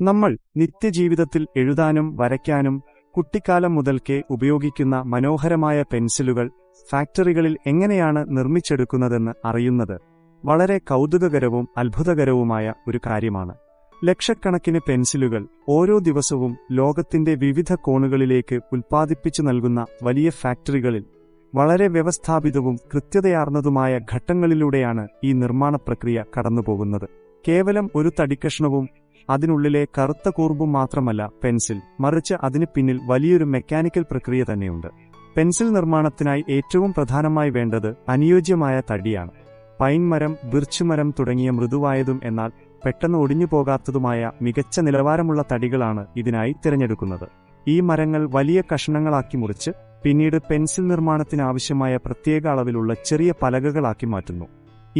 നമ്മൾ നിത്യജീവിതത്തിൽ എഴുതാനും വരയ്ക്കാനും കുട്ടിക്കാലം മുതൽക്കേ ഉപയോഗിക്കുന്ന മനോഹരമായ പെൻസിലുകൾ ഫാക്ടറികളിൽ എങ്ങനെയാണ് നിർമ്മിച്ചെടുക്കുന്നതെന്ന് അറിയുന്നത് വളരെ കൗതുകകരവും അത്ഭുതകരവുമായ ഒരു കാര്യമാണ്. ലക്ഷക്കണക്കിന് പെൻസിലുകൾ ഓരോ ദിവസവും ലോകത്തിന്റെ വിവിധ കോണുകളിലേക്ക് ഉൽപ്പാദിപ്പിച്ചു നൽകുന്ന വലിയ ഫാക്ടറികളിൽ വളരെ വ്യവസ്ഥാപിതവും കൃത്യതയാർന്നതുമായ ഘട്ടങ്ങളിലൂടെയാണ് ഈ നിർമ്മാണ പ്രക്രിയ കടന്നുപോകുന്നത്. കേവലം ഒരു തടിക്കഷ്ണവും അതിനുള്ളിലെ കറുത്ത കൂർപ്പും മാത്രമല്ല പെൻസിൽ, മറിച്ച് അതിന് പിന്നിൽ വലിയൊരു മെക്കാനിക്കൽ പ്രക്രിയ തന്നെയുണ്ട്. പെൻസിൽ നിർമ്മാണത്തിനായി ഏറ്റവും പ്രധാനമായി വേണ്ടത് അനുയോജ്യമായ തടിയാണ്. പൈൻ മരം, ബിർച്ച് മരം തുടങ്ങിയ മൃദുവായതും എന്നാൽ പെട്ടെന്ന് ഒടിഞ്ഞു പോകാത്തതുമായ മികച്ച നിലവാരമുള്ള തടികളാണ് ഇതിനായി തിരഞ്ഞെടുക്കുന്നത്. ഈ മരങ്ങൾ വലിയ കഷണങ്ങളാക്കി മുറിച്ച് പിന്നീട് പെൻസിൽ നിർമ്മാണത്തിനാവശ്യമായ പ്രത്യേക അളവിലുള്ള ചെറിയ പലകകളാക്കി മാറ്റുന്നു.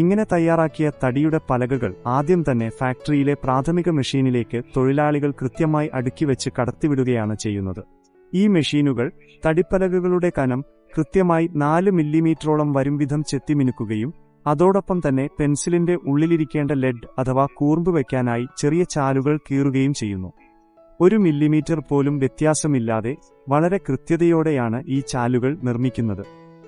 ഇങ്ങനെ തയ്യാറാക്കിയ തടിയുടെ പലകകൾ ആദ്യം തന്നെ ഫാക്ടറിയിലെ പ്രാഥമിക മെഷീനിലേക്ക് തൊഴിലാളികൾ കൃത്യമായി അടുക്കിവെച്ച് കടത്തിവിടുകയാണ് ചെയ്യുന്നത്. ഈ മെഷീനുകൾ തടിപ്പലകകളുടെ കനം കൃത്യമായി 4 മില്ലിമീറ്ററോളം വരുംവിധം ചെത്തിമിനുക്കുകയും അതോടൊപ്പം തന്നെ പെൻസിലിന്റെ ഉള്ളിലിരിക്കേണ്ട ലെഡ് അഥവാ കൂർമ്പ് വയ്ക്കാനായി ചെറിയ ചാലുകൾ കീറുകയും ചെയ്യുന്നു. 1 മില്ലിമീറ്റർ പോലും വ്യത്യാസമില്ലാതെ വളരെ കൃത്യതയോടെയാണ് ഈ ചാലുകൾ നിർമ്മിക്കുന്നത്.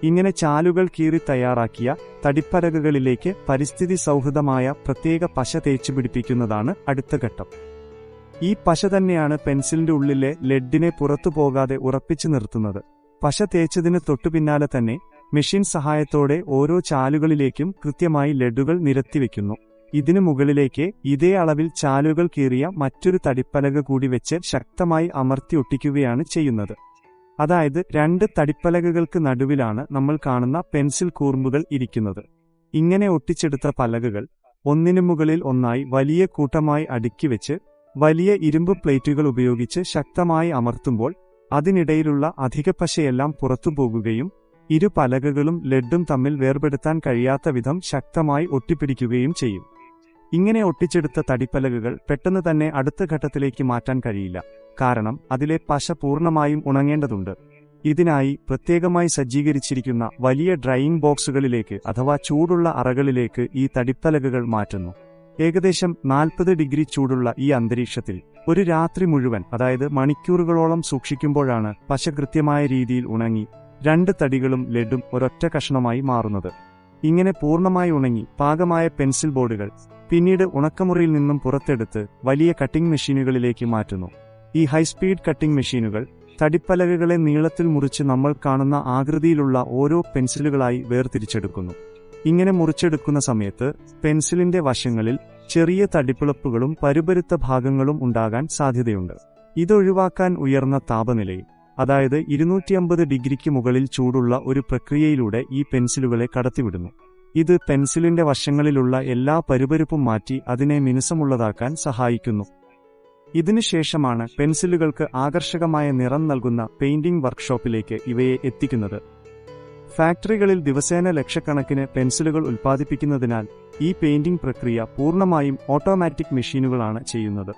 ഇങ്ങനെ ചാലുകൾ കീറി തയ്യാറാക്കിയ തടിപ്പലകകളിലേക്ക് പരിസ്ഥിതി സൗഹൃദമായ പ്രത്യേക പശ തേച്ചു പിടിപ്പിക്കുന്നതാണ് അടുത്ത ഘട്ടം. ഈ പശ തന്നെയാണ് പെൻസിലിന്റെ ഉള്ളിലെ ലെഡിനെ പുറത്തു പോകാതെ ഉറപ്പിച്ചു നിർത്തുന്നത്. പശ തേച്ചതിന് തൊട്ടുപിന്നാലെ തന്നെ മെഷീൻ സഹായത്തോടെ ഓരോ ചാലുകളിലേക്കും കൃത്യമായി ലെഡുകൾ നിരത്തിവെക്കുന്നു. ഇതിനു മുകളിലേക്ക് ഇതേ അളവിൽ ചാലുകൾ കീറിയ മറ്റൊരു തടിപ്പലക കൂടി വെച്ച് ശക്തമായി അമർത്തി ഒട്ടിക്കുകയാണ് ചെയ്യുന്നത്. അതായത് 2 തടിപ്പലകകൾക്ക് നടുവിലാണ് നമ്മൾ കാണുന്ന പെൻസിൽ കൂർമ്പുകൾ ഇരിക്കുന്നത്. ഇങ്ങനെ ഒട്ടിച്ചെടുത്ത പലകകൾ ഒന്നിനു മുകളിൽ ഒന്നായി വലിയ കൂട്ടമായി അടുക്കിവെച്ച് വലിയ ഇരുമ്പ് പ്ലേറ്റുകൾ ഉപയോഗിച്ച് ശക്തമായി അമർത്തുമ്പോൾ അതിനിടയിലുള്ള അധിക പശയെല്ലാം പുറത്തുപോകുകയും ഇരു പലകകളും ലെഡും തമ്മിൽ വേർപെടുത്താൻ കഴിയാത്ത വിധം ശക്തമായി ഒട്ടിപ്പിടിക്കുകയും ചെയ്യും. ഇങ്ങനെ ഒട്ടിച്ചെടുത്ത തടിപ്പലകകൾ പെട്ടെന്ന് തന്നെ അടുത്ത ഘട്ടത്തിലേക്ക് മാറ്റാൻ കഴിയില്ല. കാരണം അതിലെ പശ പൂർണ്ണമായും ഉണങ്ങേണ്ടതുണ്ട്. ഇതിനായി പ്രത്യേകമായി സജ്ജീകരിച്ചിരിക്കുന്ന വലിയ ഡ്രൈയിങ് ബോക്സുകളിലേക്ക് അഥവാ ചൂടുള്ള അറകളിലേക്ക് ഈ തടിപ്പലകകൾ മാറ്റുന്നു. ഏകദേശം 40 ഡിഗ്രി ചൂടുള്ള ഈ അന്തരീക്ഷത്തിൽ ഒരു രാത്രി മുഴുവൻ, അതായത് മണിക്കൂറുകളോളം സൂക്ഷിക്കുമ്പോഴാണ് പശ കൃത്യമായ രീതിയിൽ ഉണങ്ങി 2 തടികളും ലെഡും ഒരൊറ്റ കഷണമായി മാറുന്നത്. ഇങ്ങനെ പൂർണ്ണമായി ഉണങ്ങി പാകമായ പെൻസിൽ ബോർഡുകൾ പിന്നീട് ഉണക്കമുറിയിൽ നിന്നും പുറത്തെടുത്ത് വലിയ കട്ടിംഗ് മെഷീനുകളിലേക്ക് മാറ്റുന്നു. ഈ ഹൈസ്പീഡ് കട്ടിംഗ് മെഷീനുകൾ തടിപ്പലകകളെ നീളത്തിൽ മുറിച്ച് നമ്മൾ കാണുന്ന ആകൃതിയിലുള്ള ഓരോ പെൻസിലുകളായി വേർതിരിച്ചെടുക്കുന്നു. ഇങ്ങനെ മുറിച്ചെടുക്കുന്ന സമയത്ത് പെൻസിലിന്റെ വശങ്ങളിൽ ചെറിയ തടിപ്പിളപ്പുകളും പരുപരുത്ത ഭാഗങ്ങളും ഉണ്ടാകാൻ സാധ്യതയുണ്ട്. ഇതൊഴിവാക്കാൻ ഉയർന്ന താപനിലയിൽ, അതായത് 250 ഡിഗ്രിക്ക് മുകളിൽ ചൂടുള്ള ഒരു പ്രക്രിയയിലൂടെ ഈ പെൻസിലുകളെ കടത്തിവിടുന്നു. ഇത് പെൻസിലിന്റെ വശങ്ങളിലുള്ള എല്ലാ പരുപരുപ്പും മാറ്റി അതിനെ മിനുസമുള്ളതാക്കാൻ സഹായിക്കുന്നു. ഇതിനുശേഷമാണ് പെൻസിലുകൾക്ക് ആകർഷകമായ നിറം നൽകുന്ന പെയിന്റിംഗ് വർക്ക്ഷോപ്പിലേക്ക് ഇവയെ എത്തിക്കുന്നത്. ഫാക്ടറികളിൽ ദിവസേന ലക്ഷക്കണക്കിന് പെൻസിലുകൾ ഉൽപ്പാദിപ്പിക്കുന്നതിനാൽ ഈ പെയിന്റിംഗ് പ്രക്രിയ പൂർണ്ണമായും ഓട്ടോമാറ്റിക് മെഷീനുകളാണ് ചെയ്യുന്നത്.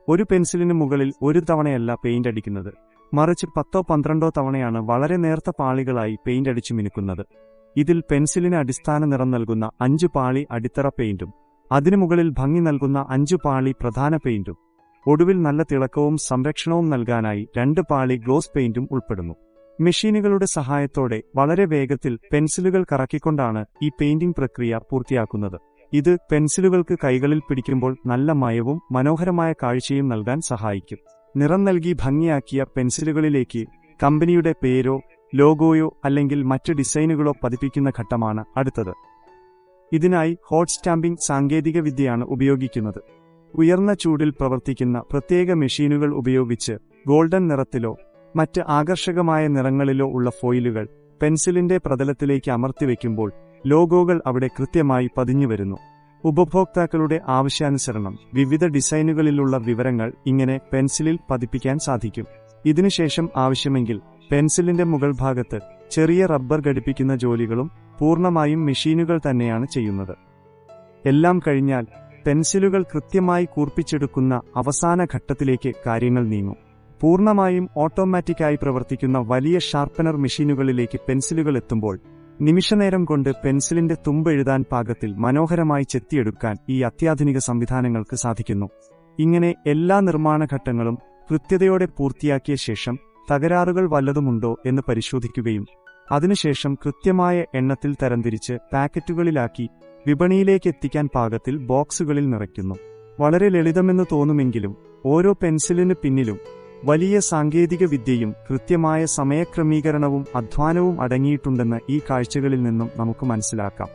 ഒരു പെൻസിലിന് മുകളിൽ ഒരു തവണയല്ല പെയിന്റ് അടിക്കുന്നത്, മറിച്ച് 10-12 തവണയാണ് വളരെ നേർത്ത പാളികളായി പെയിന്റ് അടിച്ചു മിനുക്കുന്നത്. ഇതിൽ പെൻസിലിന് അടിസ്ഥാന നിറം നൽകുന്ന 5 പാളി അടിത്തറ പെയിന്റും അതിനു മുകളിൽ ഭംഗി നൽകുന്ന 5 പാളി പ്രധാന പെയിന്റും ഒടുവിൽ നല്ല തിളക്കവും സംരക്ഷണവും നൽകാനായി 2 പാളി ഗ്ലോസ് പെയിന്റും ഉൾപ്പെടുന്നു. മെഷീനുകളുടെ സഹായത്തോടെ വളരെ വേഗത്തിൽ പെൻസിലുകൾ കറക്കിക്കൊണ്ടാണ് ഈ പെയിന്റിംഗ് പ്രക്രിയ പൂർത്തിയാക്കുന്നത്. ഇത് പെൻസിലുകൾക്ക് കൈകളിൽ പിടിക്കുമ്പോൾ നല്ല മയവും മനോഹരമായ കാഴ്ചയും നൽകാൻ സഹായിക്കും. നിറം നൽകി ഭംഗിയാക്കിയ പെൻസിലുകളിലേക്ക് കമ്പനിയുടെ പേരോ ലോഗോയോ അല്ലെങ്കിൽ മറ്റ് ഡിസൈനുകളോ പതിപ്പിക്കുന്ന ഘട്ടമാണ് അടുത്തത്. ഇതിനായി ഹോട്ട് സ്റ്റാമ്പിംഗ് സാങ്കേതികവിദ്യയാണ് ഉപയോഗിക്കുന്നത്. ഉയർന്ന ചൂടിൽ പ്രവർത്തിക്കുന്ന പ്രത്യേക മെഷീനുകൾ ഉപയോഗിച്ച് ഗോൾഡൻ നിറത്തിലോ മറ്റ് ആകർഷകമായ നിറങ്ങളിലോ ഉള്ള ഫോയിലുകൾ പെൻസിലിന്റെ പ്രതലത്തിലേക്ക് അമർത്തിവെക്കുമ്പോൾ ലോഗോകൾ അവിടെ കൃത്യമായി പതിഞ്ഞുവരുന്നു. ഉപഭോക്താക്കളുടെ ആവശ്യാനുസരണം വിവിധ ഡിസൈനുകളിലുള്ള വിവരങ്ങൾ ഇങ്ങനെ പെൻസിലിൽ പതിപ്പിക്കാൻ സാധിക്കും. ഇതിനുശേഷം ആവശ്യമെങ്കിൽ പെൻസിലിന്റെ മുകൾ ഭാഗത്ത് ചെറിയ റബ്ബർ ഘടിപ്പിക്കുന്ന ജോലികളും പൂർണ്ണമായും മെഷീനുകൾ തന്നെയാണ് ചെയ്യുന്നത്. എല്ലാം കഴിഞ്ഞാൽ പെൻസിലുകൾ കൃത്യമായി കൂർപ്പിച്ചെടുക്കുന്ന അവസാന ഘട്ടത്തിലേക്ക് കാര്യങ്ങൾ നീങ്ങും. പൂർണ്ണമായും ഓട്ടോമാറ്റിക്കായി പ്രവർത്തിക്കുന്ന വലിയ ഷാർപ്പനർ മെഷീനുകളിലേക്ക് പെൻസിലുകൾ എത്തുമ്പോൾ നിമിഷനേരം കൊണ്ട് പെൻസിലിന്റെ തുമ്പ് എഴുതാൻ പാകത്തിൽ മനോഹരമായി ചെത്തിയെടുക്കാൻ ഈ അത്യാധുനിക സംവിധാനങ്ങൾക്ക് സാധിക്കുന്നു. ഇങ്ങനെ എല്ലാ നിർമ്മാണ ഘട്ടങ്ങളും കൃത്യതയോടെ പൂർത്തിയാക്കിയ ശേഷം തകരാറുകൾ വല്ലതുമുണ്ടോ എന്ന് പരിശോധിക്കുകയും അതിനുശേഷം കൃത്യമായ എണ്ണത്തിൽ തരംതിരിച്ച് പാക്കറ്റുകളിലാക്കി വിപണിയിലേക്ക് എത്തിക്കാൻ പാകത്തിൽ ബോക്സുകളിൽ നിറയ്ക്കുന്നു. വളരെ ലളിതമെന്ന് തോന്നുമെങ്കിലും ഓരോ പെൻസിലിന് പിന്നിലും വലിയ സാങ്കേതിക വിദ്യയും കൃത്യമായ സമയക്രമീകരണവും അധ്വാനവും അടങ്ങിയിട്ടുണ്ടെന്ന് ഈ കാഴ്ചകളിൽ നിന്നും നമുക്ക് മനസ്സിലാക്കാം.